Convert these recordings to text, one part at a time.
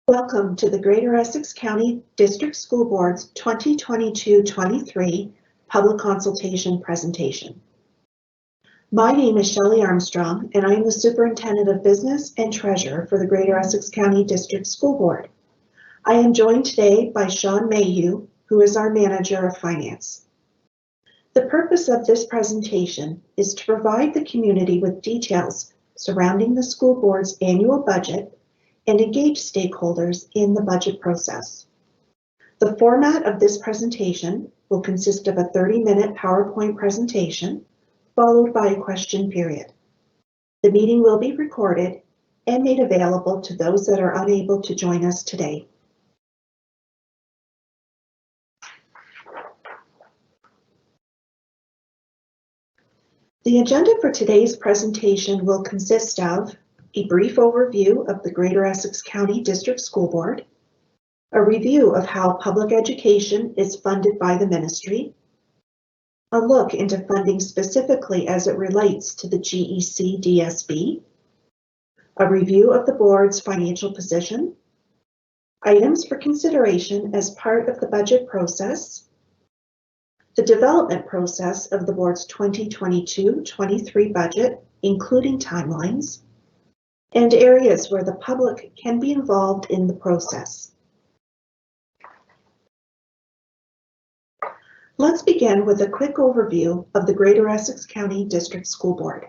Welcome to the Greater Essex County District School Board's 2022-23 Public Consultation presentation. My name is Shelley Armstrong, and I am the Superintendent of Business and Treasurer for the Greater Essex County District School Board. I am joined today by Sean Mayhew, who is our Manager of Finance. The purpose of this presentation is to provide the community with details surrounding the school board's annual budget and engage stakeholders in the budget process. The format of this presentation will consist of a 30-minute PowerPoint presentation, followed by a question period. The meeting will be recorded and made available to those that are unable to join us today. The agenda for today's presentation will consist of a brief overview of the Greater Essex County District School Board, a review of how public education is funded by the ministry, a look into funding specifically as it relates to the GECDSB, a review of the board's financial position, items for consideration as part of the budget process, the development process of the board's 2022-23 budget, including timelines, and areas where the public can be involved in the process. Let's begin with a quick overview of the Greater Essex County District School Board.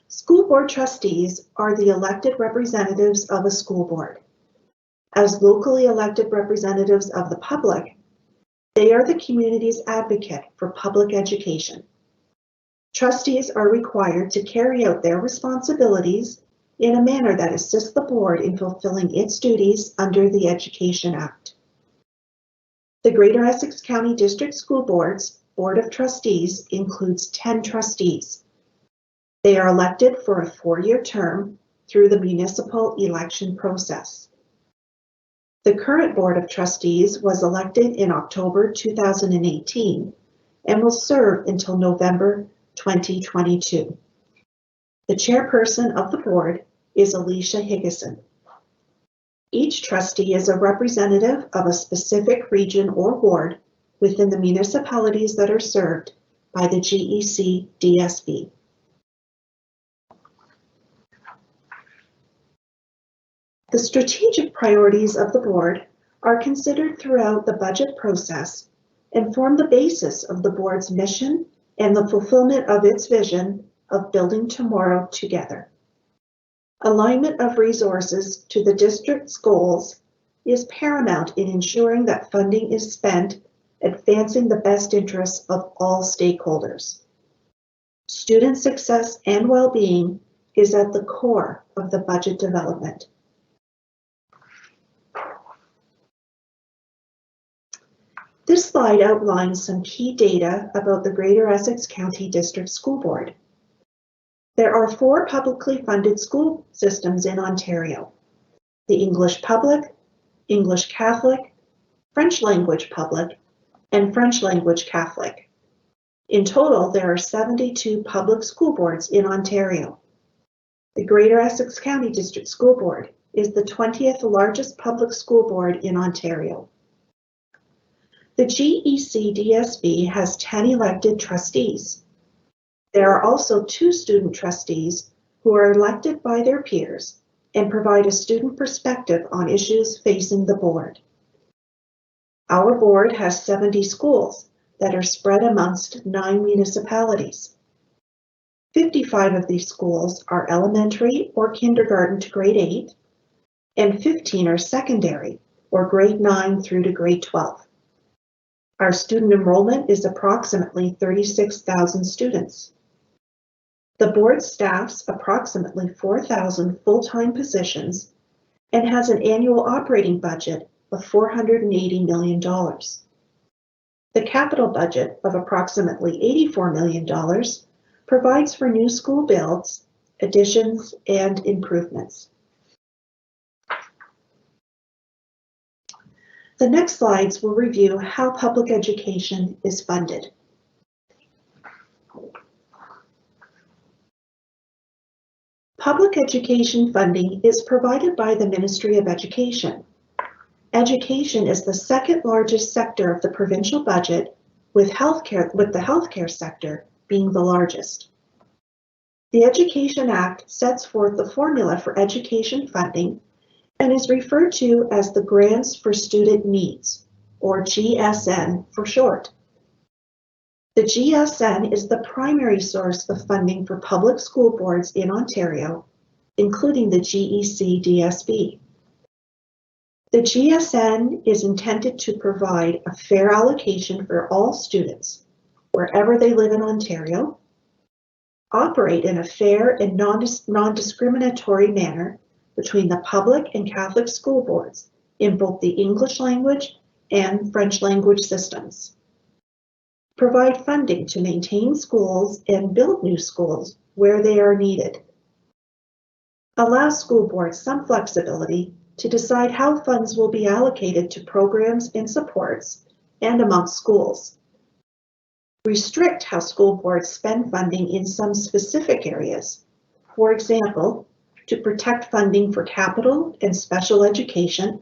School board trustees are the elected representatives of a school board. As locally elected representatives of the public, they are the community's advocate for public education. Trustees are required to carry out their responsibilities in a manner that assists the board in fulfilling its duties under the Education Act. The Greater Essex County District School Board's Board of Trustees includes 10 trustees. They are elected for a 4-year term through the municipal election process. The current Board of Trustees was elected in October 2018 and will serve until November 2022. The chairperson of the board is Alicia Higgison. Each trustee is a representative of a specific region or ward within the municipalities that are served by the GECDSB. The strategic priorities of the board are considered throughout the budget process and form the basis of the board's mission and the fulfillment of its vision of building tomorrow together. Alignment of resources to the district's goals is paramount in ensuring that funding is spent advancing the best interests of all stakeholders. Student success and well-being is at the core of the budget development. This slide outlines some key data about the Greater Essex County District School Board. There are 4 publicly funded school systems in Ontario: the English Public, English Catholic, French Language Public, and French Language Catholic. In total, there are 72 public school boards in Ontario. The Greater Essex County District School Board is the 20th largest public school board in Ontario. The GECDSB has 10 elected trustees. There are also 2 student trustees who are elected by their peers and provide a student perspective on issues facing the board. Our board has 70 schools that are spread amongst 9 municipalities. 55 of these schools are elementary or kindergarten to grade 8, and 15 are secondary or grade 9 through to grade 12. Our student enrollment is approximately 36,000 students. The board staffs approximately 4,000 full-time positions and has an annual operating budget of $480 million. The capital budget of approximately $84 million provides for new school builds, additions, and improvements. The next slides will review how public education is funded. Public education funding is provided by the Ministry of Education. Education is the second largest sector of the provincial budget, with the healthcare sector being the largest. The Education Act sets forth the formula for education funding and is referred to as the Grants for Student Needs, or GSN for short. The GSN is the primary source of funding for public school boards in Ontario, including the GECDSB. The GSN is intended to provide a fair allocation for all students, wherever they live in Ontario, operate in a fair and non-discriminatory manner between the public and Catholic school boards in both the English language and French language systems, provide funding to maintain schools and build new schools where they are needed, allow school boards some flexibility to decide how funds will be allocated to programs and supports and amongst schools, restrict how school boards spend funding in some specific areas, for example, to protect funding for capital and special education,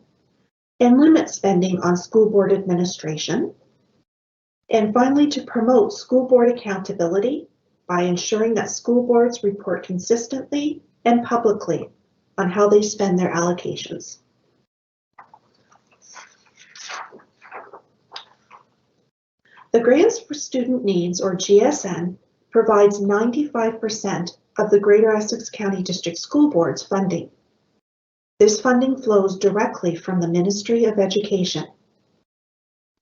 and limit spending on school board administration, and finally to promote school board accountability by ensuring that school boards report consistently and publicly on how they spend their allocations. The Grants for Student Needs, or GSN, provides 95% of the Greater Essex County District School Board's funding. This funding flows directly from the Ministry of Education.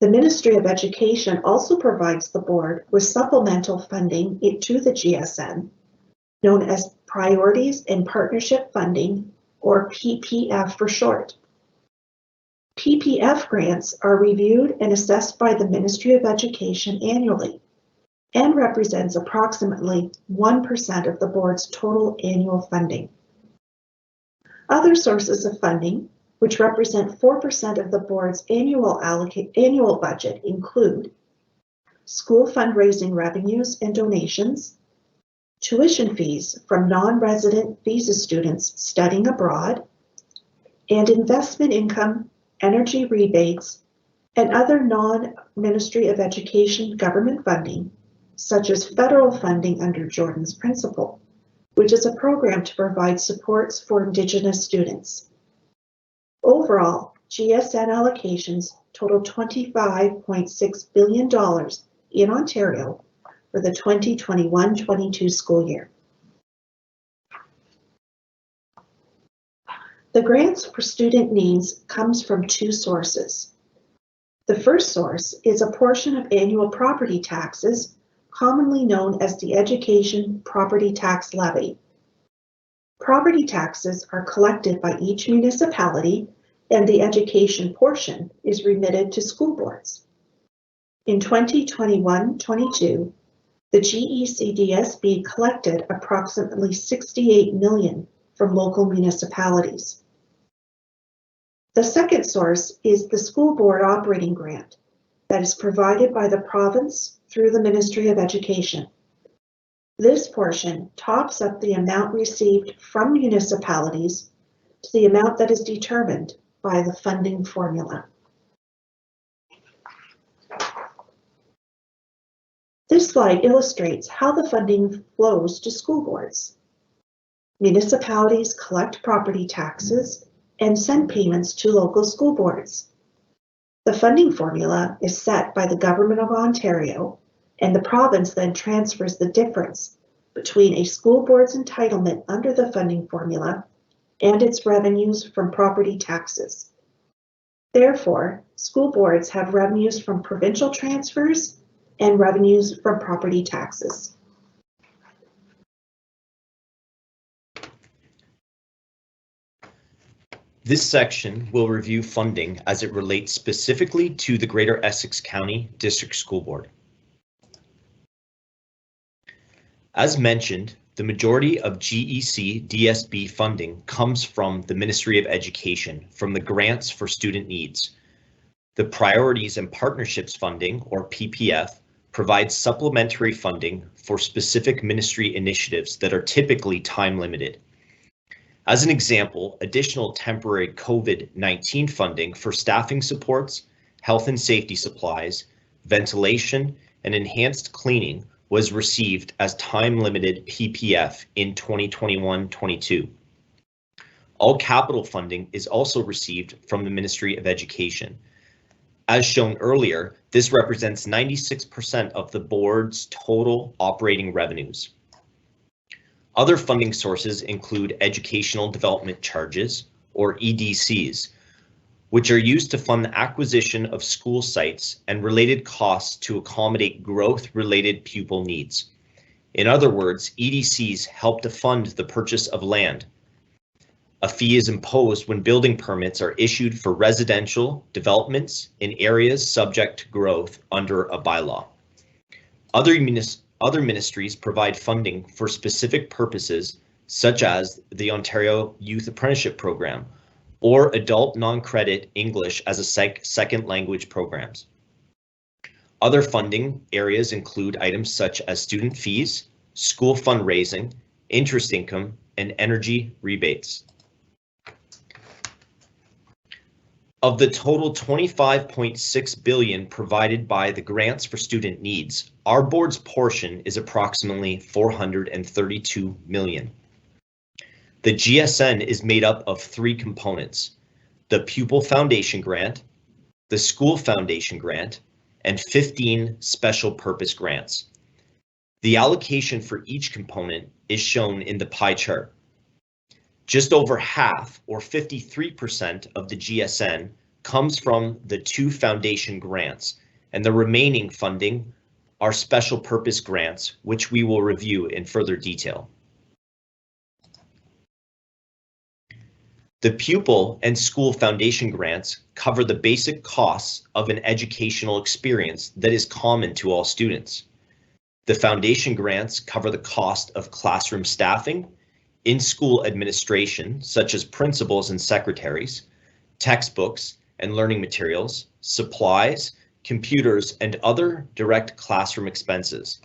The Ministry of Education also provides the board with supplemental funding to the GSN, known as Priorities and Partnership Funding, or PPF for short. PPF grants are reviewed and assessed by the Ministry of Education annually and represents approximately 1% of the board's total annual funding. Other sources of funding, which represent 4% of the board's annual budget, include school fundraising revenues and donations, tuition fees from non-resident visa students studying abroad, and investment income, energy rebates, and other non-Ministry of Education government funding, such as federal funding under Jordan's Principle, which is a program to provide supports for Indigenous students. Overall, GSN allocations total $25.6 billion in Ontario for the 2021-22 school year. The Grants for Student Needs comes from two sources. The first source is a portion of annual property taxes, commonly known as the Education Property Tax Levy. Property taxes are collected by each municipality, and the education portion is remitted to school boards. In 2021-22, the GECDSB collected approximately $68 million from local municipalities. The second source is the school board operating grant that is provided by the province through the Ministry of Education. This portion tops up the amount received from municipalities to the amount that is determined by the funding formula. This slide illustrates how the funding flows to school boards. Municipalities collect property taxes and send payments to local school boards. The funding formula is set by the Government of Ontario, and the province then transfers the difference between a school board's entitlement under the funding formula and its revenues from property taxes. Therefore, school boards have revenues from provincial transfers and revenues from property taxes. This section will review funding as it relates specifically to the Greater Essex County District School Board. As mentioned, the majority of GECDSB funding comes from the Ministry of Education from the Grants for Student Needs. The Priorities and Partnerships funding, or PPF, provides supplementary funding for specific ministry initiatives that are typically time limited. As an example, additional temporary COVID-19 funding for staffing supports, health and safety supplies, ventilation, and enhanced cleaning was received as time-limited PPF in 2021-22. All capital funding is also received from the Ministry of Education. As shown earlier, this represents 96% of the board's total operating revenues. Other funding sources include educational development charges, or EDCs, which are used to fund the acquisition of school sites and related costs to accommodate growth-related pupil needs. In other words, EDCs help to fund the purchase of land. A fee is imposed when building permits are issued for residential developments in areas subject to growth under a bylaw. Other ministries provide funding for specific purposes, such as the Ontario Youth Apprenticeship Program or adult non-credit English as a second language programs. Other funding areas include items such as student fees, school fundraising, interest income, and energy rebates. Of the total $25.6 billion provided by the Grants for Student Needs, our board's portion is approximately $432 million. The GSN is made up of three components: the Pupil Foundation Grant, the School Foundation Grant, and 15 special purpose grants. The allocation for each component is shown in the pie chart. Just over half, or 53% of the GSN, comes from the two foundation grants, and the remaining funding are special purpose grants, which we will review in further detail. The Pupil and School Foundation grants cover the basic costs of an educational experience that is common to all students. The foundation grants cover the cost of classroom staffing, in-school administration, such as principals and secretaries, textbooks and learning materials, supplies, computers, and other direct classroom expenses.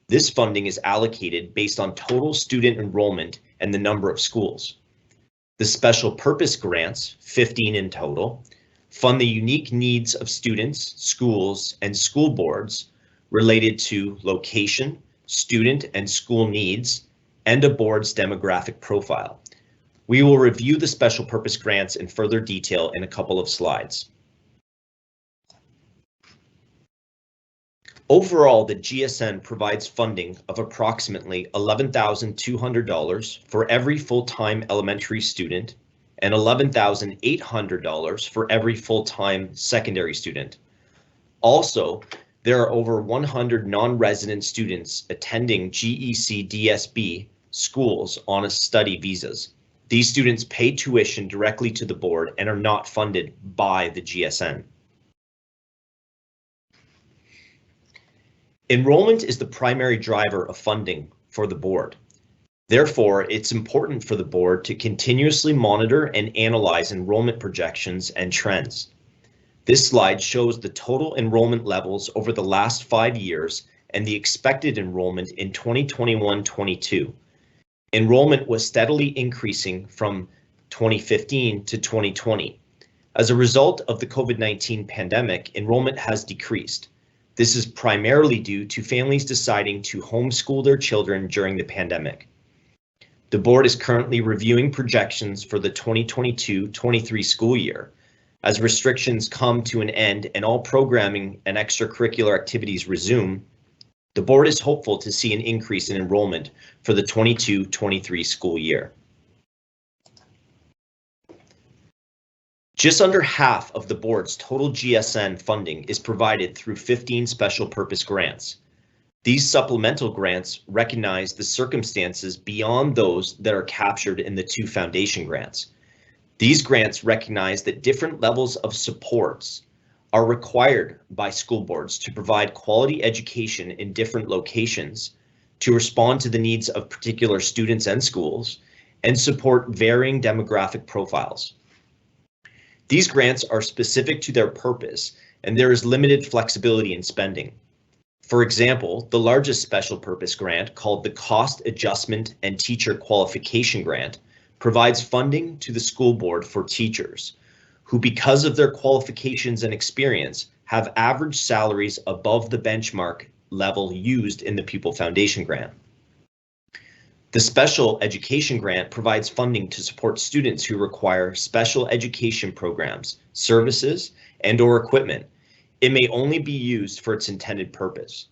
This funding is allocated based on total student enrollment and the number of schools. The special purpose grants, 15 in total, fund the unique needs of students, schools, and school boards related to location, student and school needs, and a board's demographic profile. We will review the special purpose grants in further detail in a couple of slides. Overall, the GSN provides funding of approximately $11,200 for every full-time elementary student and $11,800 for every full-time secondary student. Also, there are over 100 non-resident students attending GECDSB schools on study visas. These students pay tuition directly to the board and are not funded by the GSN. Enrollment is the primary driver of funding for the board. Therefore, it's important for the board to continuously monitor and analyze enrollment projections and trends. This slide shows the total enrollment levels over the last 5 years and the expected enrollment in 2021-22. Enrollment was steadily increasing from 2015 to 2020. As a result of the COVID-19 pandemic, enrollment has decreased. This is primarily due to families deciding to homeschool their children during the pandemic. The board is currently reviewing projections for the 2022-23 school year. As restrictions come to an end and all programming and extracurricular activities resume, the board is hopeful to see an increase in enrollment for the 22-23 school year. Just under half of the board's total GSN funding is provided through 15 special purpose grants. These supplemental grants recognize the circumstances beyond those that are captured in the two foundation grants. These grants recognize that different levels of supports are required by school boards to provide quality education in different locations, to respond to the needs of particular students and schools, and support varying demographic profiles. These grants are specific to their purpose, and there is limited flexibility in spending. For example, the largest special purpose grant, called the Cost Adjustment and Teacher Qualification Grant, provides funding to the school board for teachers who, because of their qualifications and experience, have average salaries above the benchmark level used in the Pupil Foundation Grant. The Special Education Grant provides funding to support students who require special education programs, services, and/or equipment. It may only be used for its intended purpose.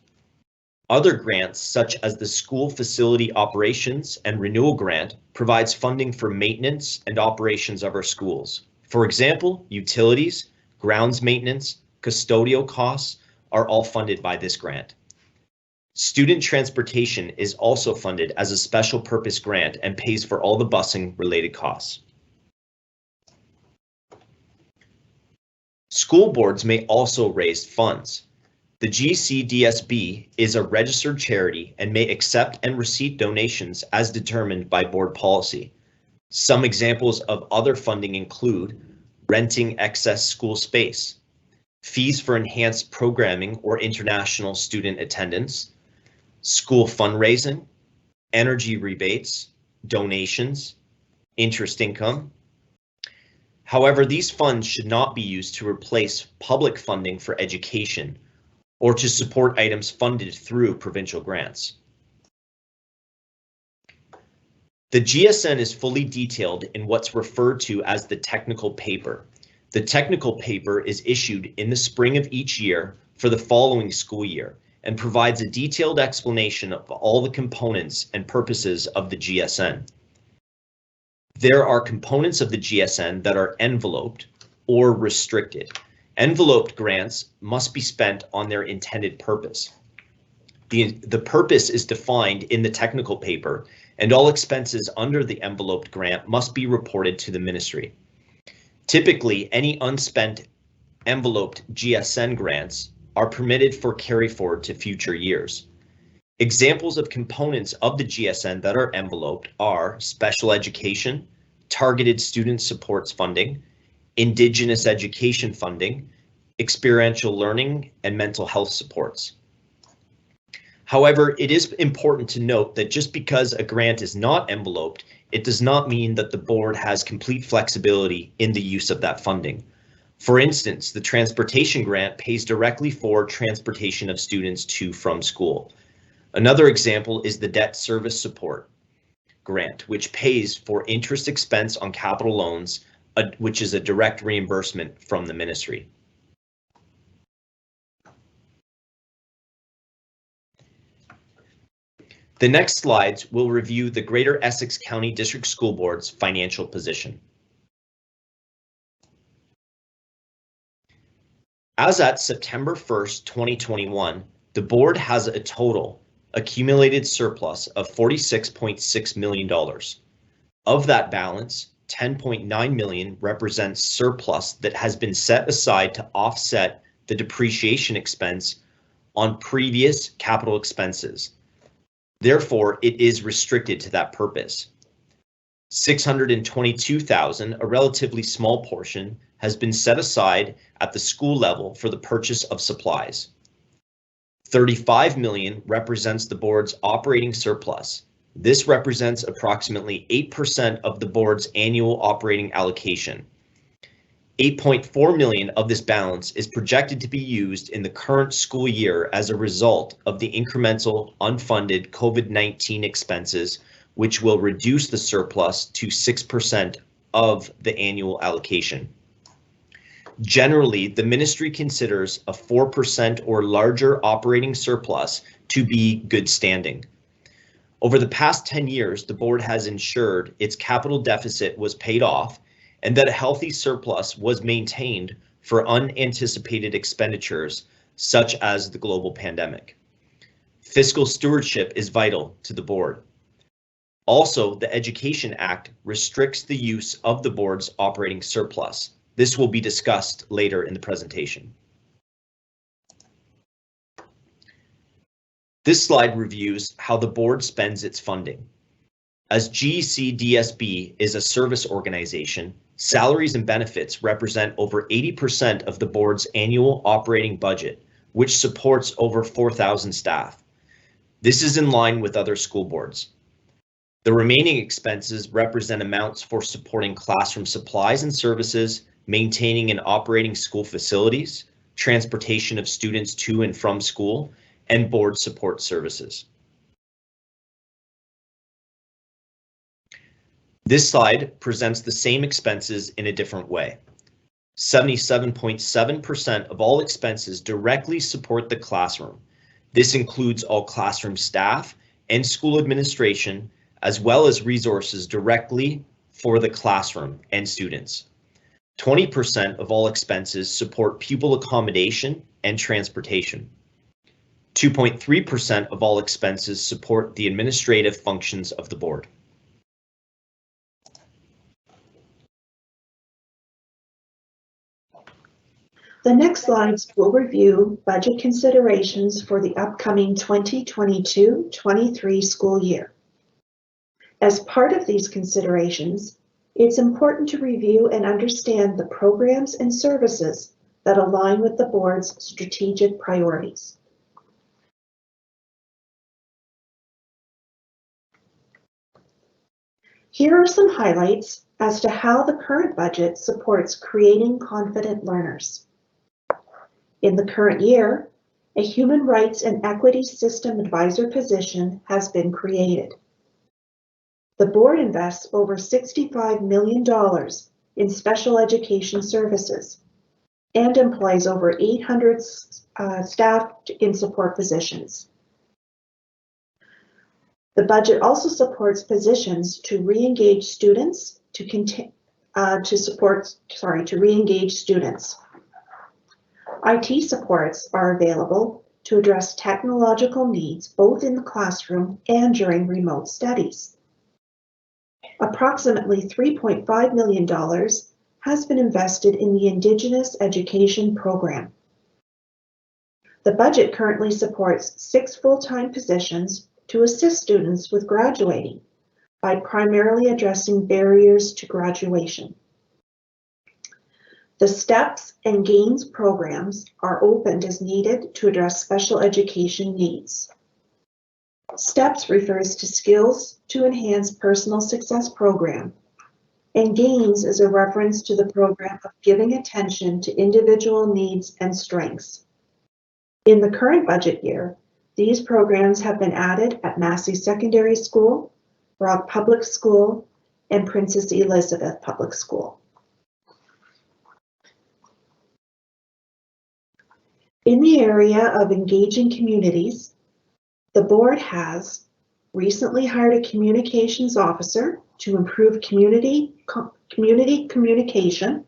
Other grants, such as the School Facility Operations and Renewal Grant, provides funding for maintenance and operations of our schools. For example, utilities, grounds maintenance, custodial costs are all funded by this grant. Student transportation is also funded as a special purpose grant and pays for all the busing related costs. School boards may also raise funds. The GECDSB is a registered charity and may accept and receive donations as determined by board policy. Some examples of other funding include renting excess school space, fees for enhanced programming or international student attendance, school fundraising, energy rebates, donations, interest income. However, these funds should not be used to replace public funding for education or to support items funded through provincial grants. The GSN is fully detailed in what's referred to as the technical paper. The technical paper is issued in the spring of each year for the following school year and provides a detailed explanation of all the components and purposes of the GSN. There are components of the GSN that are enveloped or restricted. Enveloped grants must be spent on their intended purpose. The purpose is defined in the technical paper, and all expenses under the enveloped grant must be reported to the ministry. Typically, any unspent enveloped GSN grants are permitted for carry forward to future years. Examples of components of the GSN that are enveloped are special education, targeted student supports funding, Indigenous education funding, experiential learning, and mental health supports. However, it is important to note that just because a grant is not enveloped, it does not mean that the board has complete flexibility in the use of that funding. For instance, the transportation grant pays directly for transportation of students to from school. Another example is the debt service support grant, which pays for interest expense on capital loans, which is a direct reimbursement from the ministry. The next slides will review the Greater Essex County District School Board's financial position. As at September 1st, 2021, the board has a total accumulated surplus of $46.6 million. Of that balance, $10.9 million represents surplus that has been set aside to offset the depreciation expense on previous capital expenses. Therefore, it is restricted to that purpose. $622,000, a relatively small portion, has been set aside at the school level for the purchase of supplies. $35 million represents the board's operating surplus. This represents approximately 8% of the board's annual operating allocation. $8.4 million of this balance is projected to be used in the current school year as a result of the incremental unfunded COVID-19 expenses, which will reduce the surplus to 6% of the annual allocation. Generally, the ministry considers a 4% or larger operating surplus to be good standing. Over the past 10 years, the board has ensured its capital deficit was paid off and that a healthy surplus was maintained for unanticipated expenditures such as the global pandemic. Fiscal stewardship is vital to the board. Also, the Education Act restricts the use of the board's operating surplus. This will be discussed later in the presentation. This slide reviews how the board spends its funding. As GECDSB is a service organization, salaries and benefits represent over 80% of the board's annual operating budget, which supports over 4,000 staff. This is in line with other school boards. The remaining expenses represent amounts for supporting classroom supplies and services, maintaining and operating school facilities, transportation of students to and from school, and board support services. This slide presents the same expenses in a different way. 77.7% of all expenses directly support the classroom. This includes all classroom staff and school administration, as well as resources directly for the classroom and students. 20% of all expenses support pupil accommodation and transportation. 2.3% of all expenses support the administrative functions of the board. The next slides will review budget considerations for the upcoming 2022-23 school year. As part of these considerations, it's important to review and understand the programs and services that align with the board's strategic priorities. Here are some highlights as to how the current budget supports creating confident learners. In the current year, a Human Rights and Equity System Advisor position has been created. The board invests over $65 million in special education services and employs over 800 staff in support positions. The budget also supports positions to re-engage students to re-engage students. IT supports are available to address technological needs both in the classroom and during remote studies. Approximately $3.5 million has been invested in the Indigenous Education Program. The budget currently supports 6 full-time positions to assist students with graduating by primarily addressing barriers to graduation. The STEPS and GAINS programs are opened as needed to address special education needs. STEPS refers to Skills to Enhance Personal Success program, and GAINS is a reference to the program of giving attention to individual needs and strengths. In the current budget year, these programs have been added at Massey Secondary School, Brock Public School, and Princess Elizabeth Public School. In the area of engaging communities, the board has recently hired a communications officer to improve community communication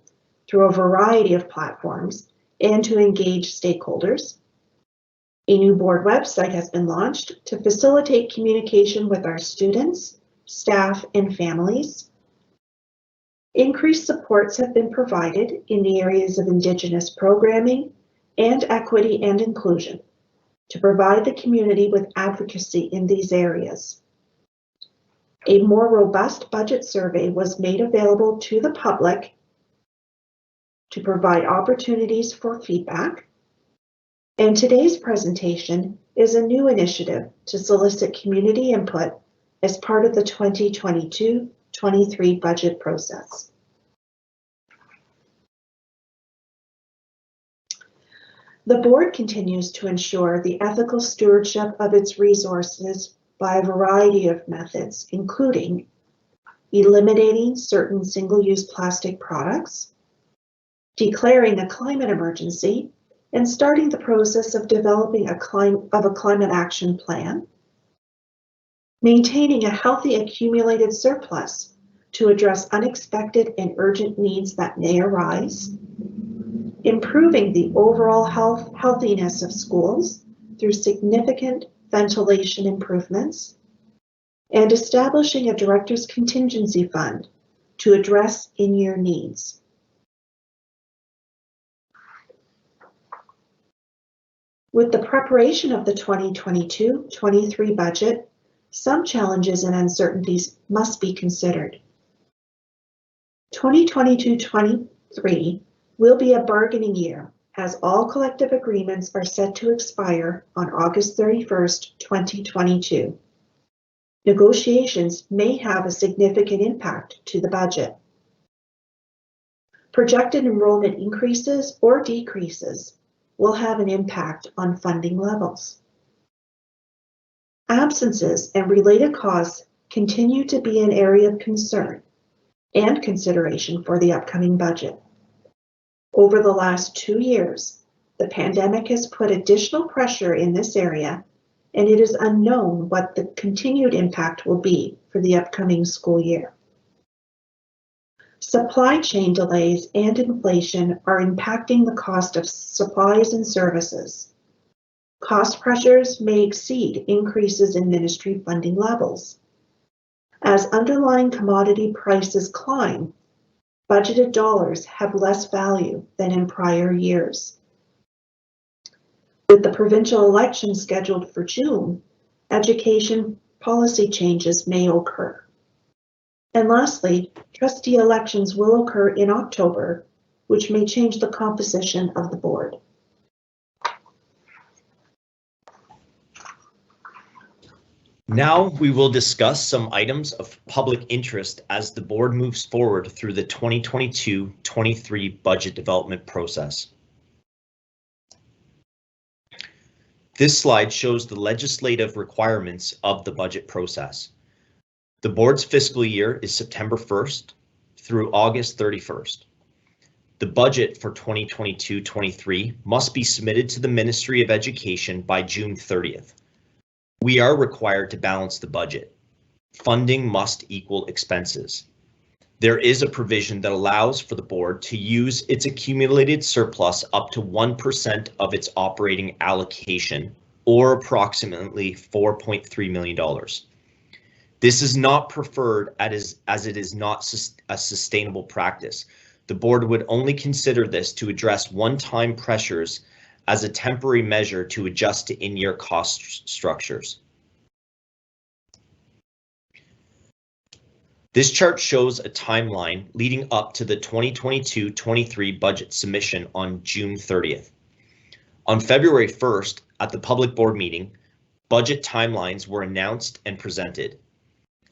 through a variety of platforms and to engage stakeholders. A new board website has been launched to facilitate communication with our students, staff, and families. Increased supports have been provided in the areas of Indigenous programming and equity and inclusion to provide the community with advocacy in these areas. A more robust budget survey was made available to the public to provide opportunities for feedback. And today's presentation is a new initiative to solicit community input as part of the 2022-23 budget process. The board continues to ensure the ethical stewardship of its resources by a variety of methods, including eliminating certain single-use plastic products, declaring a climate emergency, and starting the process of developing a climate action plan, maintaining a healthy accumulated surplus to address unexpected and urgent needs that may arise, improving the overall healthiness of schools through significant ventilation improvements, and establishing a director's contingency fund to address in-year needs. With the preparation of the 2022-23 budget, some challenges and uncertainties must be considered. 2022-23 will be a bargaining year as all collective agreements are set to expire on August 31st, 2022. Negotiations may have a significant impact to the budget. Projected enrollment increases or decreases will have an impact on funding levels. Absences and related costs continue to be an area of concern and consideration for the upcoming budget. Over the last 2 years, the pandemic has put additional pressure in this area, and it is unknown what the continued impact will be for the upcoming school year. Supply chain delays and inflation are impacting the cost of supplies and services. Cost pressures may exceed increases in ministry funding levels. As underlying commodity prices climb, budgeted dollars have less value than in prior years. With the provincial election scheduled for June, education policy changes may occur. And lastly, trustee elections will occur in October, which may change the composition of the board. Now we will discuss some items of public interest as the board moves forward through the 2022-23 budget development process. This slide shows the legislative requirements of the budget process. The board's fiscal year is September 1st through August 31st. The budget for 2022-23 must be submitted to the Ministry of Education by June 30th. We are required to balance the budget. Funding must equal expenses. There is a provision that allows for the board to use its accumulated surplus up to 1% of its operating allocation, or approximately $4.3 million. This is not preferred as it is not a sustainable practice. The board would only consider this to address one-time pressures as a temporary measure to adjust to in-year cost structures. This chart shows a timeline leading up to the 2022-23 budget submission on June 30th. On February 1st, at the public board meeting, budget timelines were announced and presented.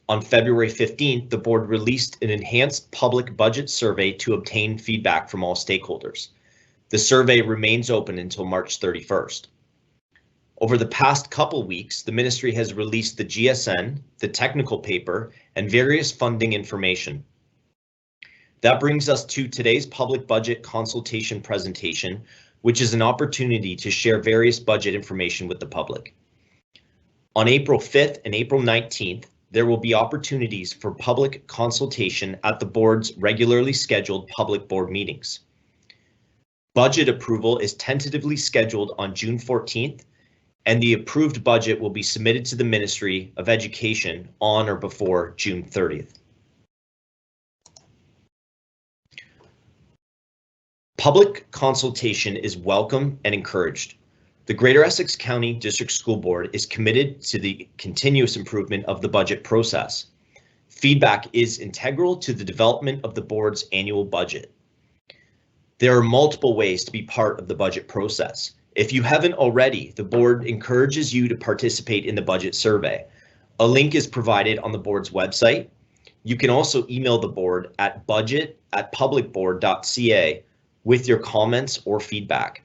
On February 15th, the board released an enhanced public budget survey to obtain feedback from all stakeholders. The survey remains open until March 31st. Over the past couple weeks, the ministry has released the GSN, the technical paper, and various funding information. That brings us to today's public budget consultation presentation, which is an opportunity to share various budget information with the public. On April 5th and April 19th, there will be opportunities for public consultation at the board's regularly scheduled public board meetings. Budget approval is tentatively scheduled on June 14th, and the approved budget will be submitted to the Ministry of Education on or before June 30th. Public consultation is welcome and encouraged. The Greater Essex County District School Board is committed to the continuous improvement of the budget process. Feedback is integral to the development of the board's annual budget. There are multiple ways to be part of the budget process. If you haven't already, the board encourages you to participate in the budget survey. A link is provided on the board's website. You can also email the board at budget@publicboard.ca with your comments or feedback.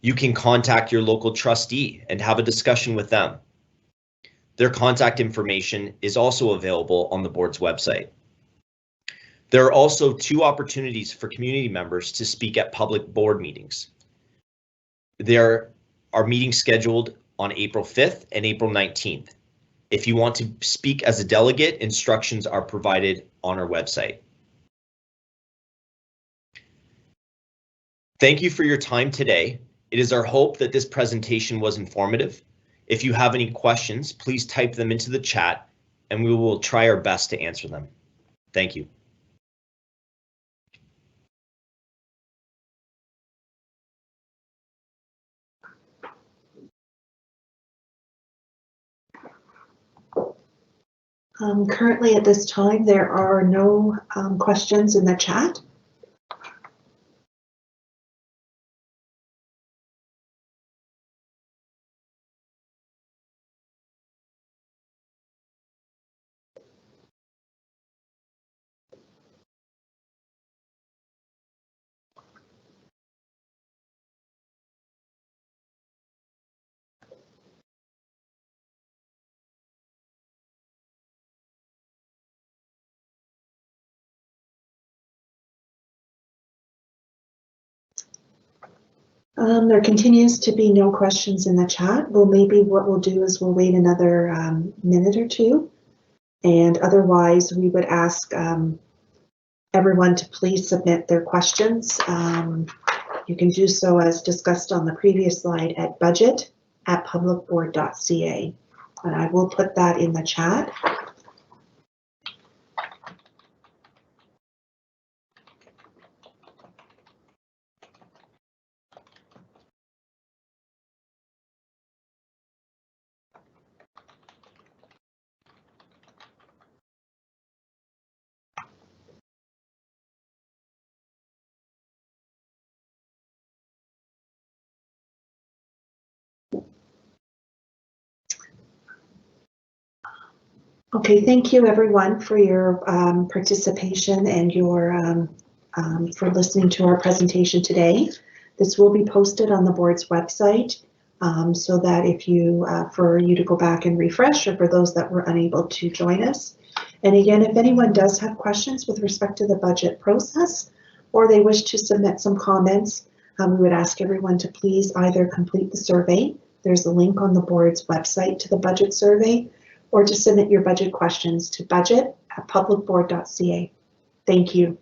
You can contact your local trustee and have a discussion with them. Their contact information is also available on the board's website. There are also 2 opportunities for community members to speak at public board meetings. There are meetings scheduled on April 5th and April 19th. If you want to speak as a delegate, instructions are provided on our website. Thank you for your time today. It is our hope that this presentation was informative. If you have any questions, please type them into the chat and we will try our best to answer them. Thank you. Currently at this time, there are no questions in the chat. There continues to be no questions in the chat. Well, maybe what we'll do is we'll wait another minute or two, and otherwise we would ask everyone to please submit their questions. You can do so as discussed on the previous slide at budget@publicboard.ca, and I will put that in the chat. Okay, thank you everyone for your participation and your for listening to our presentation today. This will be posted on the board's website so that if you for you to go back and refresh, or for those that were unable to join us. And again, if anyone does have questions with respect to the budget process, or they wish to submit some comments, we would ask everyone to please either complete the survey. There's a link on the board's website to the budget survey, or to submit your budget questions to budget@publicboard.ca. Thank you.